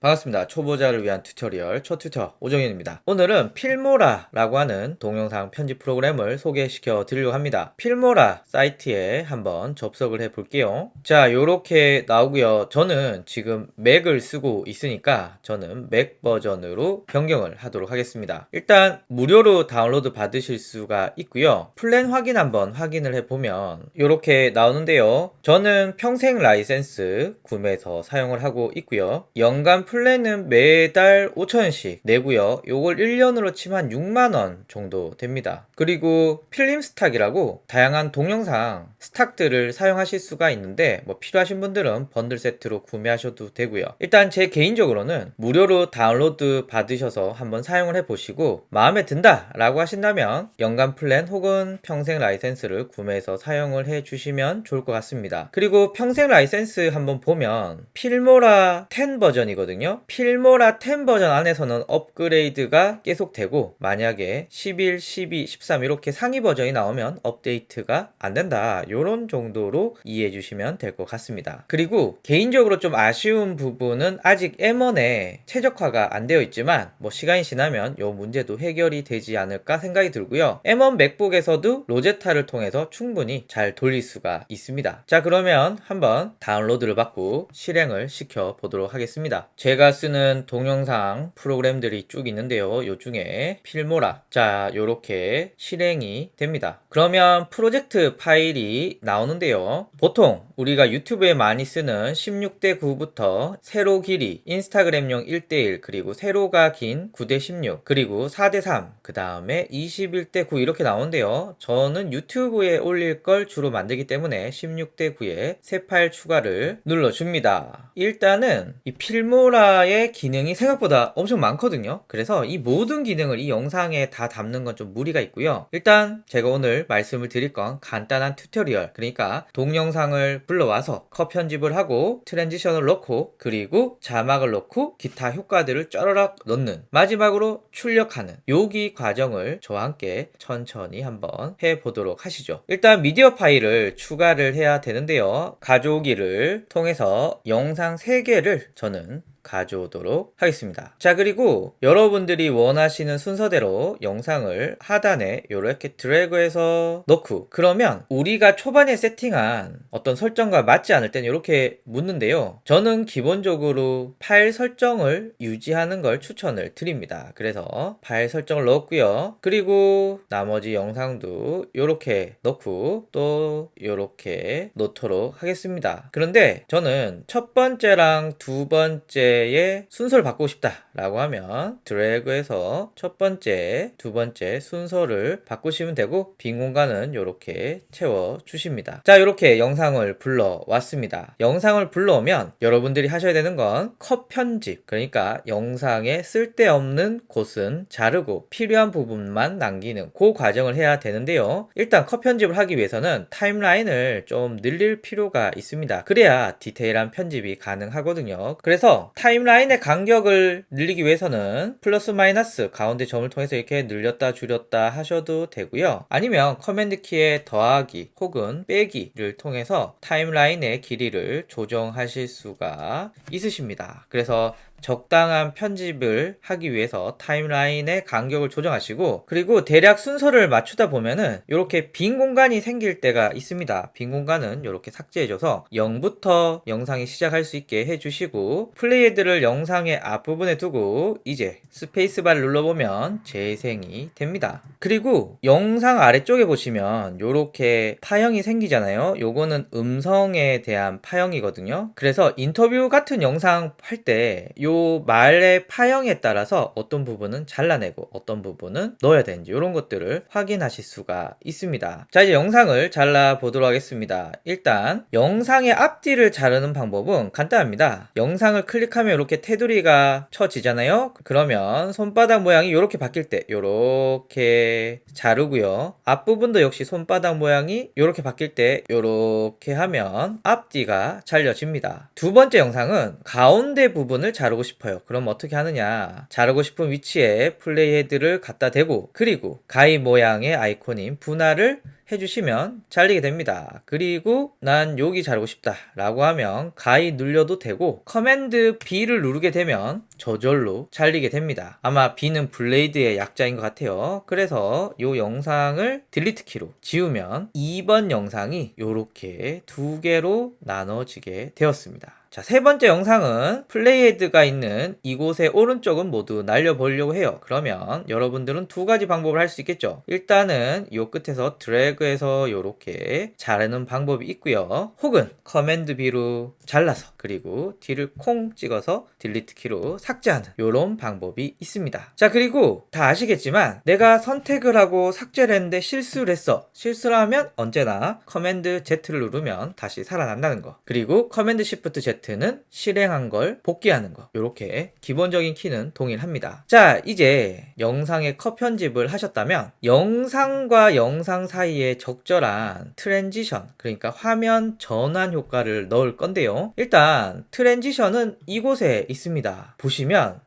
반갑습니다. 초보자를 위한 튜토리얼 초튜터 오정현입니다. 오늘은 필모라라고 하는 동영상 편집 프로그램을 소개시켜 드리려고 합니다. 필모라 사이트에 한번 접속을 해 볼게요. 자, 요렇게 나오고요. 저는 지금 맥을 쓰고 있으니까 저는 맥 버전으로 변경을 하도록 하겠습니다. 일단 무료로 다운로드 받으실 수가 있고요. 플랜 확인 한번 확인을 해 보면 요렇게 나오는데요. 저는 평생 라이센스 구매해서 사용을 하고 있고요. 연간 플랜은 매달 5,000원씩 내고요. 요걸 1년으로 치면 한 6만원 정도 됩니다. 그리고 필름 스탁이라고 다양한 동영상 스탁들을 사용하실 수가 있는데 뭐 필요하신 분들은 번들 세트로 구매하셔도 되고요. 일단 제 개인적으로는 무료로 다운로드 받으셔서 한번 사용을 해보시고 마음에 든다 라고 하신다면 연간 플랜 혹은 평생 라이센스를 구매해서 사용을 해주시면 좋을 것 같습니다. 그리고 평생 라이센스 한번 보면 필모라 10 버전이거든요. 필모라 10 버전 안에서는 업그레이드가 계속 되고 만약에 11, 12, 13 이렇게 상위 버전이 나오면 업데이트가 안 된다. 요런 정도로 이해해 주시면 될 것 같습니다. 그리고 개인적으로 좀 아쉬운 부분은 아직 M1에 최적화가 안 되어 있지만 뭐 시간이 지나면 요 문제도 해결이 되지 않을까 생각이 들고요. M1 맥북에서도 로제타를 통해서 충분히 잘 돌릴 수가 있습니다. 자, 그러면 한번 다운로드를 받고 실행을 시켜 보도록 하겠습니다. 제가 쓰는 동영상 프로그램들이 쭉 있는데요. 요 중에 필모라, 자, 요렇게 실행이 됩니다. 그러면 프로젝트 파일이 나오는데요. 보통 우리가 유튜브에 많이 쓰는 16대 9부터 세로 길이, 인스타그램용 1대1, 그리고 세로가 긴 9대 16, 그리고 4대 3, 그 다음에 21대 9 이렇게 나오는데요. 저는 유튜브에 올릴 걸 주로 만들기 때문에 16대 9에 새 파일 추가를 눌러줍니다. 일단은 이 필모라의 기능이 생각보다 엄청 많거든요. 그래서 이 모든 기능을 이 영상에 다 담는 건 좀 무리가 있고요. 일단 제가 오늘 말씀을 드릴 건 간단한 튜토리얼, 그러니까 동영상을 불러와서 컷 편집을 하고 트랜지션을 넣고 그리고 자막을 넣고 기타 효과들을 쩌르륵 넣는, 마지막으로 출력하는 요기 과정을 저와 함께 천천히 한번 해보도록 하시죠. 일단 미디어 파일을 추가를 해야 되는데요. 가져오기를 통해서 영상 3개를 저는 가져오도록 하겠습니다. 자, 그리고 여러분들이 원하시는 순서대로 영상을 하단에 이렇게 드래그해서 넣고, 그러면 우리가 초반에 세팅한 어떤 설정과 맞지 않을 때는 이렇게 묻는데요. 저는 기본적으로 파일 설정을 유지하는 걸 추천을 드립니다. 그래서 파일 설정을 넣었고요. 그리고 나머지 영상도 이렇게 넣고 또 이렇게 넣도록 하겠습니다. 그런데 저는 첫 번째랑 두 번째 의 순서를 바꾸고 싶다 라고 하면 드래그해서 첫 번째, 두 번째 순서를 바꾸시면 되고 빈 공간은 이렇게 채워 주십니다. 자, 이렇게 영상을 불러왔습니다. 영상을 불러오면 여러분들이 하셔야 되는 건 컷 편집, 그러니까 영상에 쓸데없는 곳은 자르고 필요한 부분만 남기는 그 과정을 해야 되는데요. 일단 컷 편집을 하기 위해서는 타임라인을 좀 늘릴 필요가 있습니다. 그래야 디테일한 편집이 가능하거든요. 그래서 타임라인의 간격을 늘리기 위해서는 플러스 마이너스 가운데 점을 통해서 이렇게 늘렸다 줄였다 하셔도 되고요. 아니면 커맨드 키의 더하기 혹은 빼기를 통해서 타임라인의 길이를 조정하실 수가 있으십니다. 그래서 적당한 편집을 하기 위해서 타임라인의 간격을 조정하시고, 그리고 대략 순서를 맞추다 보면은 이렇게 빈 공간이 생길 때가 있습니다. 빈 공간은 이렇게 삭제해줘서 0부터 영상이 시작할 수 있게 해주시고, 플레이헤드를 영상의 앞부분에 두고 이제 스페이스바를 눌러보면 재생이 됩니다. 그리고 영상 아래쪽에 보시면 이렇게 파형이 생기잖아요. 요거는 음성에 대한 파형이거든요. 그래서 인터뷰 같은 영상 할 때 요 말의 파형에 따라서 어떤 부분은 잘라내고 어떤 부분은 넣어야 되는지 이런 것들을 확인하실 수가 있습니다. 자, 이제 영상을 잘라 보도록 하겠습니다. 일단 영상의 앞뒤를 자르는 방법은 간단합니다. 영상을 클릭하면 이렇게 테두리가 쳐지잖아요. 그러면 손바닥 모양이 이렇게 바뀔 때 이렇게 자르고요. 앞부분도 역시 손바닥 모양이 이렇게 바뀔 때 이렇게 하면 앞뒤가 잘려집니다. 두 번째 영상은 가운데 부분을 자르고 싶어요. 그럼 어떻게 하느냐, 자르고 싶은 위치에 플레이 헤드를 갖다 대고 그리고 가위 모양의 아이콘인 분할을 해주시면 잘리게 됩니다. 그리고 난 여기 자르고 싶다 라고 하면 가위 눌려도 되고, 커맨드 B를 누르게 되면 저절로 잘리게 됩니다. 아마 B는 블레이드의 약자인 것 같아요. 그래서 이 영상을 딜리트 키로 지우면 2번 영상이 이렇게 두 개로 나눠지게 되었습니다. 자, 세 번째 영상은 플레이헤드가 있는 이곳의 오른쪽은 모두 날려보려고 해요. 그러면 여러분들은 두 가지 방법을 할 수 있겠죠. 일단은 이 끝에서 드래그해서 이렇게 자르는 방법이 있고요. 혹은 커맨드 B로 잘라서, 그리고 D를 콩 찍어서 딜리트 키로 삭제하는 이런 방법이 있습니다. 자, 그리고 다 아시겠지만 내가 선택을 하고 삭제를 했는데 실수를 했어. 실수를 하면 언제나 커맨드 Z를 누르면 다시 살아난다는 거. 그리고 커맨드 Shift Z 는 실행한 걸 복귀하는 거. 이렇게 기본적인 키는 동일합니다. 자, 이제 영상의 컷 편집을 하셨다면 영상과 영상 사이에 적절한 트랜지션, 그러니까 화면 전환 효과를 넣을 건데요. 일단 트랜지션은 이곳에 있습니다. 보시면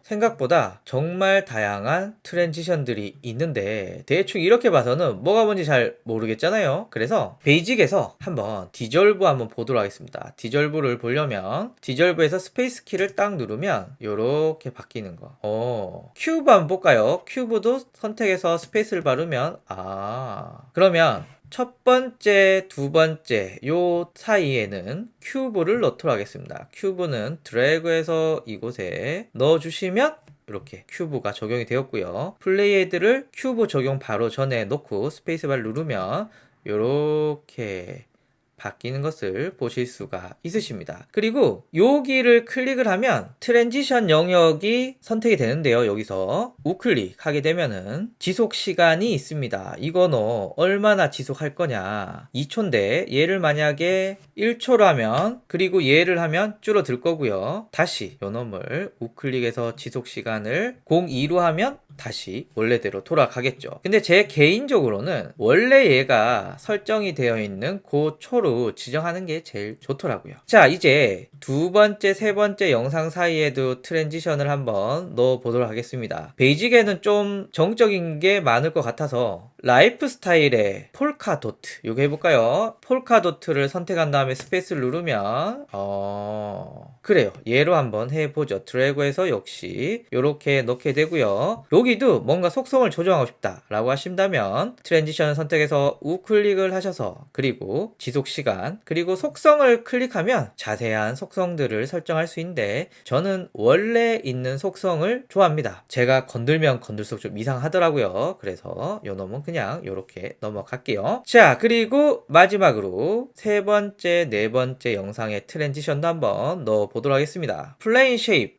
생각보다 정말 다양한 트랜지션들이 있는데 대충 이렇게 봐서는 뭐가 뭔지 잘 모르겠잖아요. 그래서 베이직에서 한번 디졸브 한번 보도록 하겠습니다. 디졸브를 보려면 디졸브에서 스페이스 키를 딱 누르면 이렇게 바뀌는 거. 큐브 한번 볼까요? 큐브도 선택해서 스페이스를 바르면 그러면 첫 번째, 두 번째 요 사이에는 큐브를 넣도록 하겠습니다. 큐브는 드래그해서 이곳에 넣어주시면 이렇게 큐브가 적용이 되었고요. 플레이헤드를 큐브 적용 바로 전에 놓고 스페이스바를 누르면 이렇게 바뀌는 것을 보실 수가 있으십니다. 그리고 여기를 클릭을 하면 트랜지션 영역이 선택이 되는데요. 여기서 우클릭 하게 되면은 지속 시간이 있습니다. 이거 너 얼마나 지속할 거냐. 2초인데 얘를 만약에 1초로 하면, 그리고 얘를 하면 줄어들 거고요. 다시 요 놈을 우클릭해서 지속 시간을 02로 하면 다시 원래대로 돌아가겠죠. 근데 제 개인적으로는 원래 얘가 설정이 되어 있는 그 초로 지정하는 게 제일 좋더라고요. 자, 이제 두 번째, 세 번째 영상 사이에도 트랜지션을 한번 넣어 보도록 하겠습니다. 베이직에는 좀 정적인 게 많을 것 같아서 라이프 스타일의 폴카 도트 이거 해볼까요? 폴카 도트를 선택한 다음에 스페이스를 누르면 그래요. 얘로 한번 해보죠. 드래그해서 역시 이렇게 넣게 되고요. 여기도 뭔가 속성을 조정하고 싶다 라고 하신다면 트랜지션을 선택해서 우클릭을 하셔서, 그리고 지속시간, 그리고 속성을 클릭하면 자세한 속성들을 설정할 수 있는데 저는 원래 있는 속성을 좋아합니다. 제가 건들면 건들수록 좀 이상하더라고요. 그래서 요 놈은 그냥 이렇게 넘어갈게요. 자, 그리고 마지막으로 세 번째, 네 번째 영상의 트랜지션도 한번 넣어 보도록 하겠습니다. 플레인 쉐입,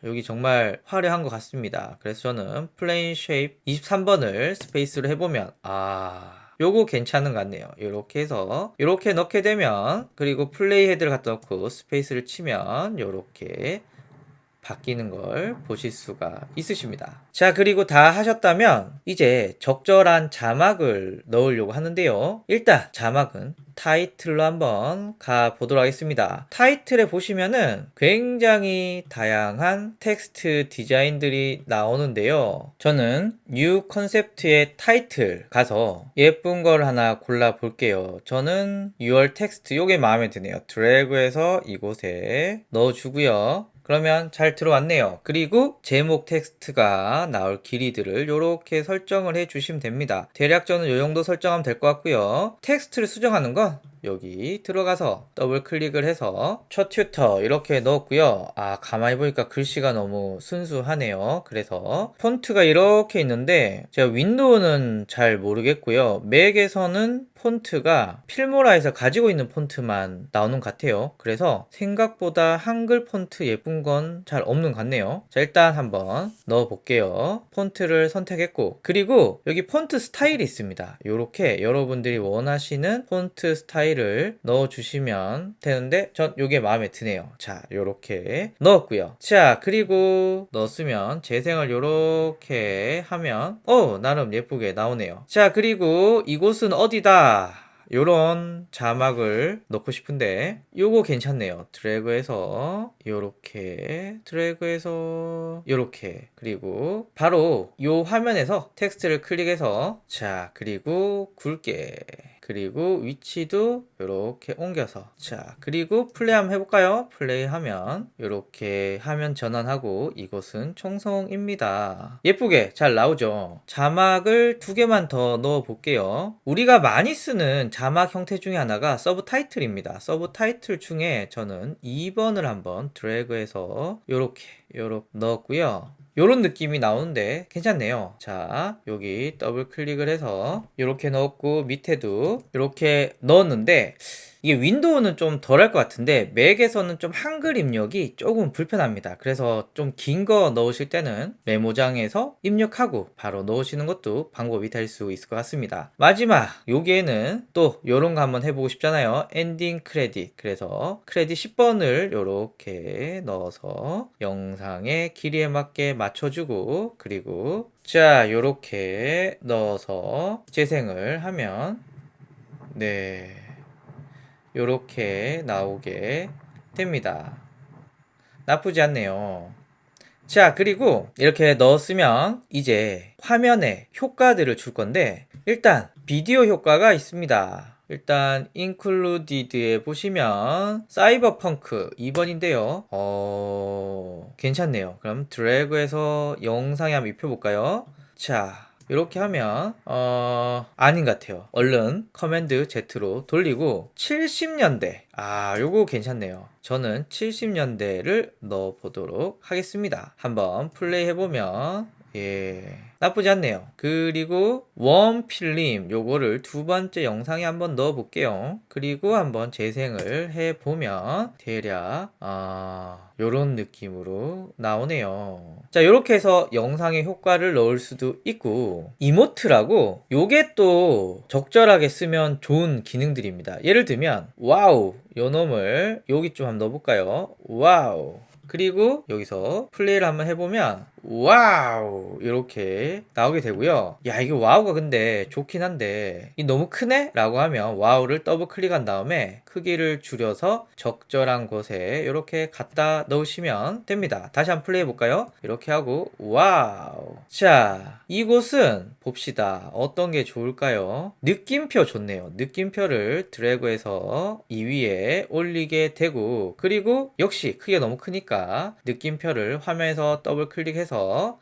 여기 정말 화려한 것 같습니다. 그래서 저는 플레인 쉐입 23번을 스페이스로 해보면 요거 괜찮은 것 같네요. 이렇게 해서 이렇게 넣게 되면, 그리고 플레이 헤드를 갖다 놓고 스페이스를 치면 이렇게 바뀌는 걸 보실 수가 있으십니다. 자, 그리고 다 하셨다면 이제 적절한 자막을 넣으려고 하는데요. 일단 자막은 타이틀로 한번 가보도록 하겠습니다. 타이틀에 보시면은 굉장히 다양한 텍스트 디자인들이 나오는데요. 저는 뉴 컨셉트의 타이틀 가서 예쁜 걸 하나 골라 볼게요. 저는 6월 텍스트 요게 마음에 드네요. 드래그해서 이곳에 넣어주고요. 그러면 잘 들어왔네요. 그리고 제목 텍스트가 나올 길이들을 이렇게 설정을 해 주시면 됩니다. 대략 저는 이 정도 설정하면 될 것 같고요. 텍스트를 수정하는 건 여기 들어가서 더블 클릭을 해서 첫 튜터 이렇게 넣었고요. 가만히 보니까 글씨가 너무 순수하네요. 그래서 폰트가 이렇게 있는데 제가 윈도우는 잘 모르겠고요. 맥에서는 폰트가 필모라에서 가지고 있는 폰트만 나오는 것 같아요. 그래서 생각보다 한글 폰트 예쁜 건 잘 없는 것 같네요. 자, 일단 한번 넣어 볼게요. 폰트를 선택했고, 그리고 여기 폰트 스타일이 있습니다. 이렇게 여러분들이 원하시는 폰트 스타일을 넣어 주시면 되는데 전 이게 마음에 드네요. 자, 이렇게 넣었고요. 자, 그리고 넣었으면 재생을 이렇게 하면 나름 예쁘게 나오네요. 자, 그리고 이곳은 어디다? 요런 자막을 넣고 싶은데 요거 괜찮네요. 드래그해서 요렇게 드래그해서 요렇게 그리고 바로 요 화면에서 텍스트를 클릭해서 자 그리고 굵게 그리고 위치도 이렇게 옮겨서 자 그리고 플레이 한번 해볼까요? 플레이하면 이렇게 화면 전환하고 이곳은 총성입니다. 예쁘게 잘 나오죠? 자막을 2개만 더 넣어 볼게요. 우리가 많이 쓰는 자막 형태 중에 하나가 서브타이틀입니다. 서브타이틀 중에 저는 2번을 한번 드래그해서 요렇게 넣었고요. 요런 느낌이 나오는데 괜찮네요. 자 여기 더블 클릭을 해서 이렇게 넣었고 밑에도 이렇게 넣었는데 이게 윈도우는 좀 덜할 것 같은데 맥에서는 좀 한글 입력이 조금 불편합니다. 그래서 좀 긴 거 넣으실 때는 메모장에서 입력하고 바로 넣으시는 것도 방법이 될 수 있을 것 같습니다. 마지막 여기에는 또 요런 거 한번 해보고 싶잖아요. 엔딩 크레딧. 그래서 크레딧 10번을 요렇게 넣어서 영상의 길이에 맞게 맞춰주고 그리고 자 요렇게 넣어서 재생을 하면 네 요렇게 나오게 됩니다. 나쁘지 않네요. 자 그리고 이렇게 넣었으면 이제 화면에 효과들을 줄 건데 일단 비디오 효과가 있습니다. 일단 included에 보시면 사이버펑크 2번인데요. 괜찮네요. 그럼 드래그해서 영상에 한번 입혀볼까요? 자 이렇게 하면 아닌 것 같아요. 얼른 커맨드 Z로 돌리고 70년대 요거 괜찮네요. 저는 70년대를 넣어 보도록 하겠습니다. 한번 플레이 해보면 나쁘지 않네요. 그리고 원필름 요거를 2번째 영상에 한번 넣어 볼게요. 그리고 한번 재생을 해보면 대략 요런 느낌으로 나오네요. 자 요렇게 해서 영상에 효과를 넣을 수도 있고 이모트라고 요게 또 적절하게 쓰면 좋은 기능들입니다. 예를 들면 와우 요 놈을 여기 좀 한번 넣어볼까요? 와우 그리고 여기서 플레이를 한번 해보면 와우 이렇게 나오게 되고요. 야 이게 와우가 근데 좋긴 한데 이 너무 크네? 라고 하면 와우를 더블 클릭한 다음에 크기를 줄여서 적절한 곳에 이렇게 갖다 넣으시면 됩니다. 다시 한번 플레이 해볼까요? 이렇게 하고 와우 자 이곳은 봅시다. 어떤 게 좋을까요? 느낌표 좋네요. 느낌표를 드래그해서 이 위에 올리게 되고 그리고 역시 크기가 너무 크니까 느낌표를 화면에서 더블 클릭해서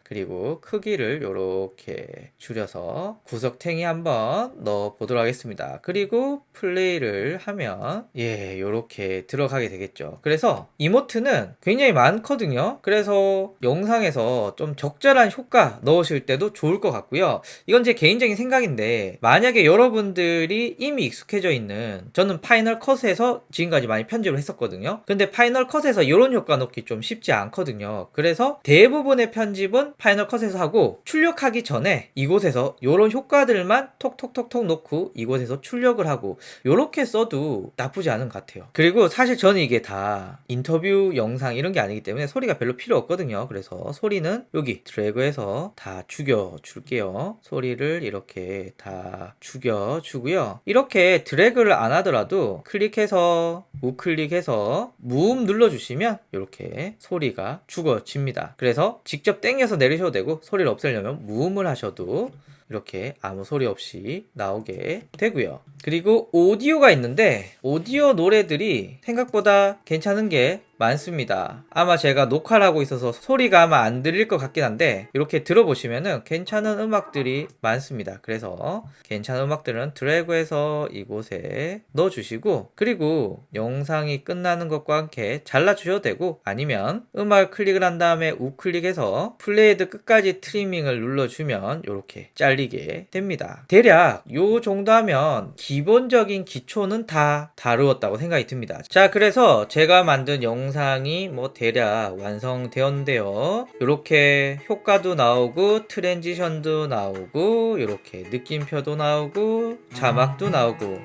그리고 크기를 이렇게 줄여서 구석탱이 한번 넣어 보도록 하겠습니다. 그리고 플레이를 하면 이렇게 들어가게 되겠죠. 그래서 이모트는 굉장히 많거든요. 그래서 영상에서 좀 적절한 효과 넣으실 때도 좋을 것 같고요. 이건 제 개인적인 생각인데 만약에 여러분들이 이미 익숙해져 있는 저는 파이널 컷에서 지금까지 많이 편집을 했었거든요. 근데 파이널 컷에서 이런 효과 넣기 좀 쉽지 않거든요. 그래서 대부분의 편집은 파이널 컷에서 하고 출력하기 전에 이곳에서 이런 효과들만 톡톡톡톡 넣고 이곳에서 출력을 하고 이렇게 써도 나쁘지 않은 것 같아요. 그리고 사실 저는 이게 다 인터뷰 영상 이런 게 아니기 때문에 소리가 별로 필요 없거든요. 그래서 소리는 여기 드래그해서 다 죽여 줄게요. 소리를 이렇게 다 죽여 주고요. 이렇게 드래그를 안 하더라도 클릭해서 우클릭해서 무음 눌러주시면 이렇게 소리가 죽어집니다. 그래서 직접 땡겨서 내리셔도 되고 소리를 없애려면 무음을 하셔도 이렇게 아무 소리 없이 나오게 되고요. 그리고 오디오가 있는데 오디오 노래들이 생각보다 괜찮은 게 많습니다. 아마 제가 녹화를 하고 있어서 소리가 아마 안 들릴 것 같긴 한데 이렇게 들어보시면은 괜찮은 음악들이 많습니다. 그래서 괜찮은 음악들은 드래그해서 이곳에 넣어주시고 그리고 영상이 끝나는 것과 함께 잘라주셔도 되고 아니면 음악을 클릭을 한 다음에 우클릭해서 플레이드 끝까지 트리밍을 눌러주면 이렇게 잘리게 됩니다. 대략 요 정도 하면 기본적인 기초는 다 다루었다고 생각이 듭니다. 자 그래서 제가 만든 영상이 뭐 대략 완성되었는데요. 이렇게 효과도 나오고 트랜지션도 나오고 이렇게 느낌표도 나오고 자막도 나오고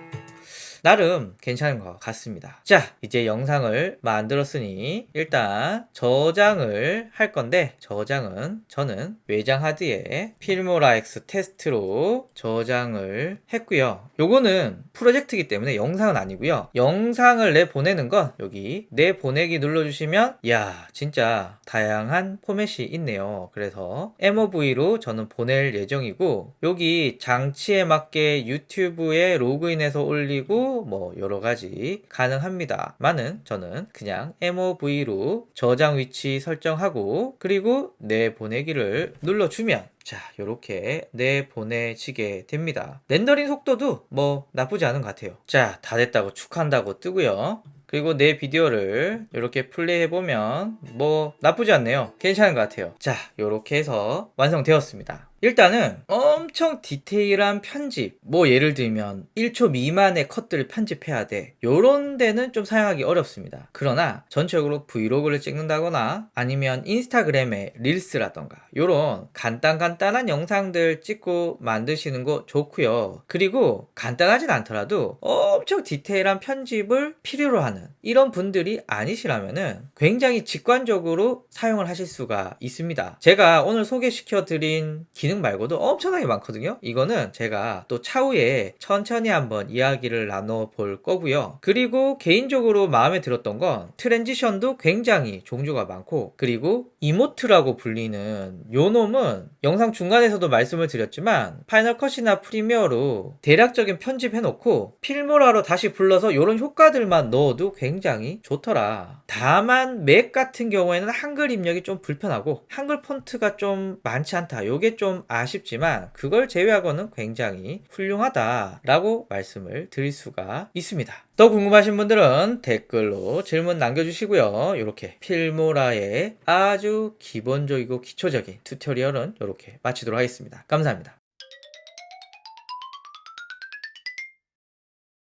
나름 괜찮은 것 같습니다. 자, 이제 영상을 만들었으니 일단 저장을 할 건데, 저장은 저는 외장 하드에 필모라 X 테스트로 저장을 했고요. 요거는 프로젝트이기 때문에 영상은 아니고요. 영상을 내보내는 건 여기 내보내기 눌러주시면, 야, 진짜 다양한 포맷이 있네요. 그래서 MOV로 저는 보낼 예정이고, 여기 장치에 맞게 유튜브에 로그인해서 올리고 뭐 여러가지 가능합니다. 만은 저는 그냥 MOV로 저장 위치 설정하고, 그리고 내보내기를 눌러주면 자, 요렇게 내보내지게 됩니다. 렌더링 속도도 뭐 나쁘지 않은 것 같아요. 자, 다 됐다고 축하한다고 뜨고요. 그리고 내 비디오를 이렇게 플레이해보면 뭐 나쁘지 않네요. 괜찮은 것 같아요. 자, 요렇게 해서 완성되었습니다. 일단은 엄청 디테일한 편집, 뭐 예를 들면 1초 미만의 컷들을 편집해야 돼, 요런 데는 좀 사용하기 어렵습니다. 그러나 전체적으로 브이로그를 찍는다거나 아니면 인스타그램에 릴스라던가 요런 간단한 영상들 찍고 만드시는 거 좋고요. 그리고 간단하진 않더라도 엄청 디테일한 편집을 필요로 하는 이런 분들이 아니시라면은 굉장히 직관적으로 사용을 하실 수가 있습니다. 제가 오늘 소개시켜 드린 기능 말고도 엄청나게 많거든요. 이거는 제가 또 차후에 천천히 한번 이야기를 나눠 볼 거고요. 그리고 개인적으로 마음에 들었던 건 트랜지션도 굉장히 종류가 많고, 그리고 이모트라고 불리는 요 놈은 영상 중간에서도 말씀을 드렸지만 파이널 컷이나 프리미어로 대략적인 편집해 놓고 필모라로 다시 불러서 요런 효과들만 넣어도 굉장히 좋더라. 다만 맥 같은 경우에는 한글 입력이 좀 불편하고 한글 폰트가 좀 많지 않다, 요게 좀 아쉽지만 그걸 제외하고는 굉장히 훌륭하다라고 말씀을 드릴 수가 있습니다. 더 궁금하신 분들은 댓글로 질문 남겨주시고요. 이렇게 필모라의 아주 기본적이고 기초적인 튜토리얼은 이렇게 마치도록 하겠습니다. 감사합니다.